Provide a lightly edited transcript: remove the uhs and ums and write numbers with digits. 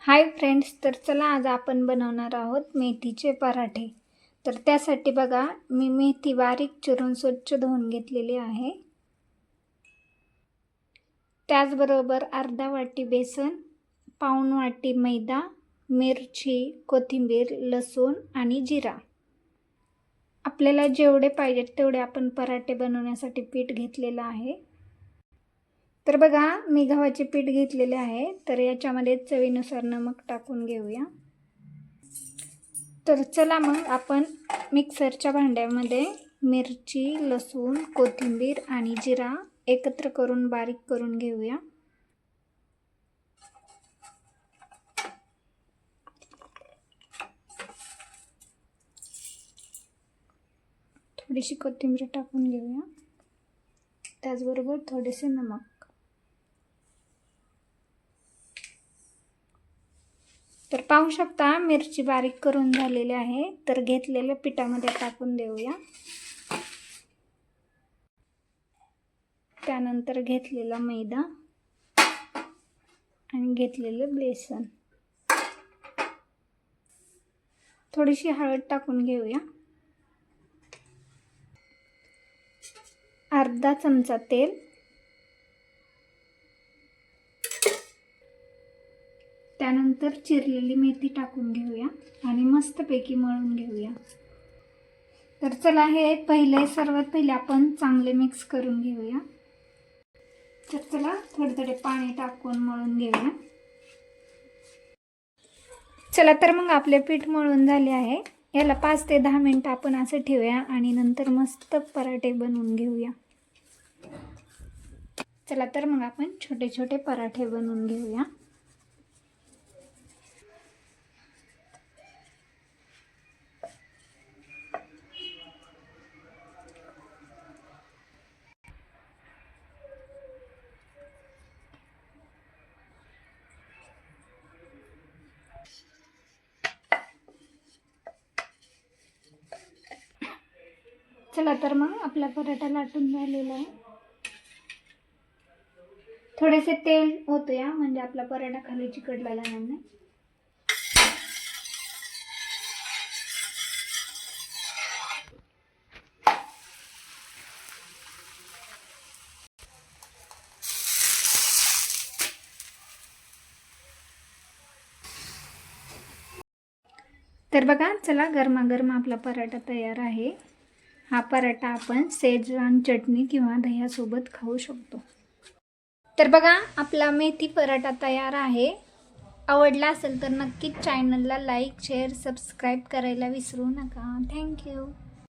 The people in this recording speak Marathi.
हाय फ्रेंड्स, तर चला आज आपण बनवणार आहोत मेथीचे पराठे। तर त्यासाठी बघा मी मेथी बारीक चिरून स्वच्छ धुवून घेतलेली आहे। त्याचबरोबर अर्धा वाटी बेसन, पाऊण वाटी मैदा, मिरची, कोथिंबीर, लसूण आणि जिरा। आपल्याला जेवढे पाहिजे तेवढे आपण पराठे बनवण्यासाठी पीठ घेतलेलं आहे। तर बघा मी गव्हाचे पीठ घेतलेले आहे, तर याच्यामध्ये चवीनुसार नमक टाकून घेऊया। तर चला मग आपण मिक्सरच्या भांड्यामध्ये मिरची, लसूण, कोथिंबीर आणि जिरा एकत्र करून बारीक करून घेऊया। थोडीशी कोथिंबीर टाकून घेऊया, त्याचबरोबर थोडेसे नमक। तर पाहू शकता मिरची बारीक करून झालेली आहे, तर घेतलेल्या पिठामध्ये टाकून देऊया। त्यानंतर घेतलेला मैदा आणि घेतलेलं बेसन, थोडीशी हळद टाकून घेऊया, अर्धा चमचा तेल, त्यानंतर चिरलेली मेथी टाकून घेऊया आणि मस्तपैकी मळून घेऊया। तर चला हे सर्वात पहिले आपण चांगले मिक्स करून घेऊया। तर चला थोडे थोडे पाणी टाकून मळून घेऊया। चला तर मग आपले पीठ मळून झाले आहे। याला 5 ते 10 मिनिट आपण असं ठेवूया आणि नंतर मस्त पराठे बनवून घेऊया। चला तर मग आपण छोटे छोटे पराठे बनवून घेऊया। चला तर मग आपला पराठा लाटून झालेला आहे। थोडेसे तेल होते म्हणजे आपला पराठा खाली चिकटलेला नाही। तर बघा चला गरमागरम आपला पराठा तयार आहे। हा पराठा आपण शेजवान चटणी किंवा दह्यासोबत खाऊ शकतो। तर बघा आपला मेथी पराठा तयार आहे। आवडला असेल तर नक्कीच चॅनलला लाईक, शेअर, सबस्क्राईब करायला विसरू नका। थँक्यू।